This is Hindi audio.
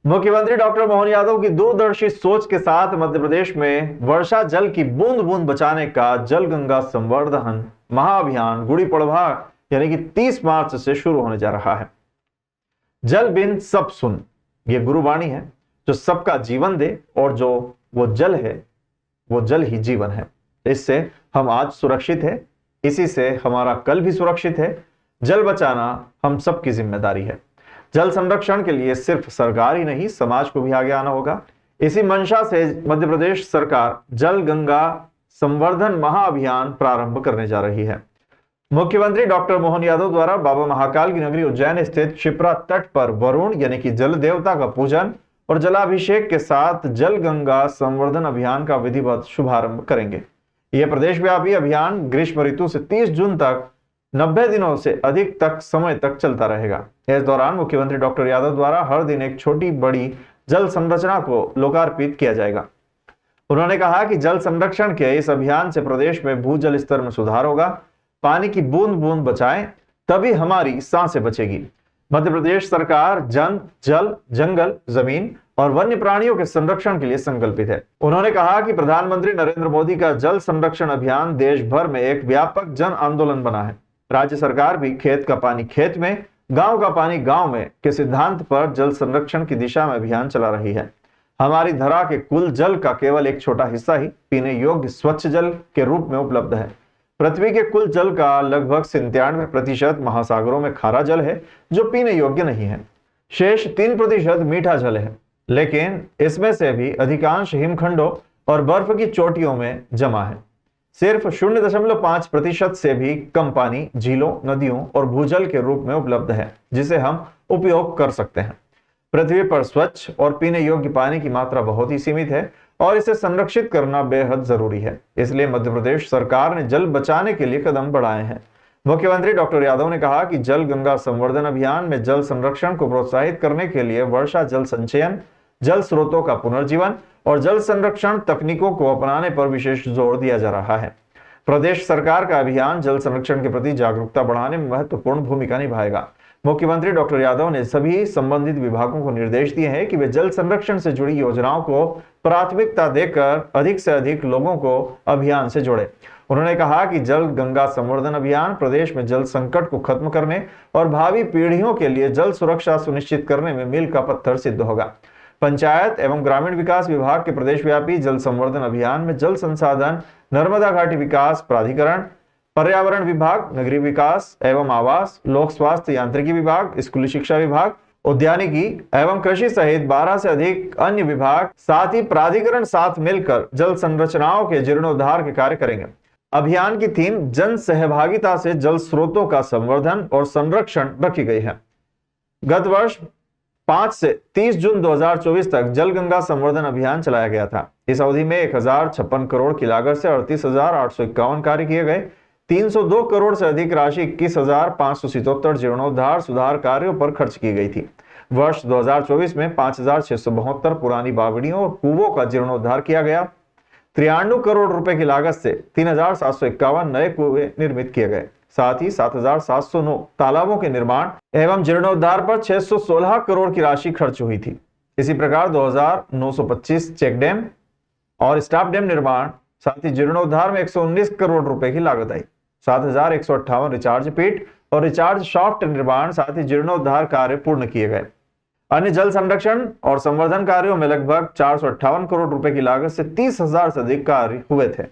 मुख्यमंत्री डॉक्टर मोहन यादव की दूरदर्शी सोच के साथ मध्य प्रदेश में वर्षा जल की बूंद बूंद बचाने का जल गंगा संवर्धन महाअभियान गुड़ी पड़वा यानी कि 30 मार्च से शुरू होने जा रहा है। जल बिन सब सुन, ये गुरुवाणी है जो सबका जीवन दे, और जो वो जल है वो जल ही जीवन है। इससे हम आज सुरक्षित है, इसी से हमारा कल भी सुरक्षित है। जल बचाना हम सबकी जिम्मेदारी है। जल संरक्षण के लिए सिर्फ सरकार ही नहीं, समाज को भी आगे आना होगा। इसी मंशा से मध्य प्रदेश सरकार जल गंगा संवर्धन महाअभियान प्रारंभ करने जा रही है। मुख्यमंत्री डॉक्टर मोहन यादव द्वारा बाबा महाकाल की नगरी उज्जैन स्थित क्षिप्रा तट पर वरुण यानी कि जल देवता का पूजन और जलाभिषेक के साथ जल गंगा संवर्धन अभियान का विधिवत शुभारंभ करेंगे। यह प्रदेशव्यापी अभियान ग्रीष्म ऋतु से 30 जून तक 90 दिनों से अधिक तक समय तक चलता रहेगा। इस दौरान मुख्यमंत्री डॉक्टर यादव द्वारा हर दिन एक छोटी बड़ी जल संरचना को लोकार्पित किया जाएगा। उन्होंने कहा कि जल संरक्षण के इस अभियान से प्रदेश में भूजल स्तर में सुधार होगा। पानी की बूंद बूंद बचाएं, तभी हमारी सांसें बचेगी। मध्य प्रदेश सरकार जन, जल, जंगल, जमीन और वन्य प्राणियों के संरक्षण के लिए संकल्पित है। उन्होंने कहा कि प्रधानमंत्री नरेंद्र मोदी का जल संरक्षण अभियान देश भर में एक व्यापक जन आंदोलन बना है। राज्य सरकार भी खेत का पानी खेत में, गांव का पानी गांव में के सिद्धांत पर जल संरक्षण की दिशा में अभियान चला रही है। हमारी धरा के कुल जल का केवल एक छोटा हिस्सा ही पीने योग्य स्वच्छ जल के रूप में उपलब्ध है। पृथ्वी के कुल जल का लगभग 97% महासागरों में खारा जल है जो पीने योग्य नहीं है। शेष 3% मीठा जल है, लेकिन इसमें से भी अधिकांश हिमखंडों और बर्फ की चोटियों में जमा है। सिर्फ 0.5% से भी कम पानी झीलों, नदियों और भूजल के रूप में उपलब्ध है, जिसे हम उपयोग कर सकते हैं। पृथ्वी पर स्वच्छ और पीने योग्य पानी की मात्रा बहुत ही सीमित है और इसे संरक्षित करना बेहद जरूरी है। इसलिए मध्य प्रदेश सरकार ने जल बचाने के लिए कदम बढ़ाए हैं। मुख्यमंत्री डॉक्टर यादव ने कहा कि जल गंगा संवर्धन अभियान में जल संरक्षण को प्रोत्साहित करने के लिए वर्षा जल संचयन, जल स्रोतों का पुनर्जीवन और जल संरक्षण तकनीकों को अपनाने पर विशेष जोर दिया जा रहा है। प्रदेश सरकार का अभियान जल संरक्षण के प्रति जागरूकता बढ़ाने में महत्वपूर्ण भूमिका निभाएगा। मुख्यमंत्री डॉक्टर यादव ने सभी संबंधित विभागों को निर्देश दिए हैं कि वे जल संरक्षण से जुड़ी योजनाओं को प्राथमिकता देकर अधिक से अधिक लोगों को अभियान से जोड़े। उन्होंने कहा कि जल गंगा संवर्धन अभियान प्रदेश में जल संकट को खत्म करने और भावी पीढ़ियों के लिए जल सुरक्षा सुनिश्चित करने में मील का पत्थर सिद्ध होगा। पंचायत एवं ग्रामीण विकास विभाग के प्रदेशव्यापी जल संवर्धन अभियान में जल संसाधन, नर्मदा घाटी विकास प्राधिकरण, पर्यावरण विभाग, नगरीय विकास एवं आवास, लोक स्वास्थ्य यांत्रिकी विभाग, स्कूली शिक्षा विभाग, उद्यानिकी एवं कृषि सहित 12 से अधिक अन्य विभाग साथ ही प्राधिकरण साथ मिलकर जल संरचनाओं के जीर्णोद्धार के कार्य करेंगे। अभियान की थीम जन सहभागिता से जल स्रोतों का संवर्धन और संरक्षण रखी गई है। गत वर्ष 5 से 30 जून 2024 तक जल गंगा संवर्धन अभियान चलाया गया था। इस अवधि में 1056 करोड़ की लागत से 38,851 कार्य किए गए। 302 करोड़ से अधिक राशि 21,577 जीर्णोद्धार सुधार कार्यों पर खर्च की गई थी। वर्ष 2024 में 5,672 पुरानी बावड़ियों और कुओं का जीर्णोद्धार किया गया। 93 करोड़ रुपए की लागत से 3,751 नए कुएं निर्मित किए गए। साथ ही 7,709 तालाबों के निर्माण एवं जीर्णोद्धार पर 616 करोड़ की राशि खर्च हुई थी। इसी प्रकार 2,925 चेक डैम और स्टाफ डैम निर्माण, साथ ही जीर्णोद्धार में 119 करोड़ रुपए की लागत आई। 7,158 रिचार्ज पिट और रिचार्ज शाफ्ट निर्माण, साथ ही जीर्णोद्धार कार्य पूर्ण किए गए। अन्य जल संरक्षण और संवर्धन कार्यों में लगभग 458 करोड़ रुपए की लागत से 30,000 से अधिक कार्य हुए थे।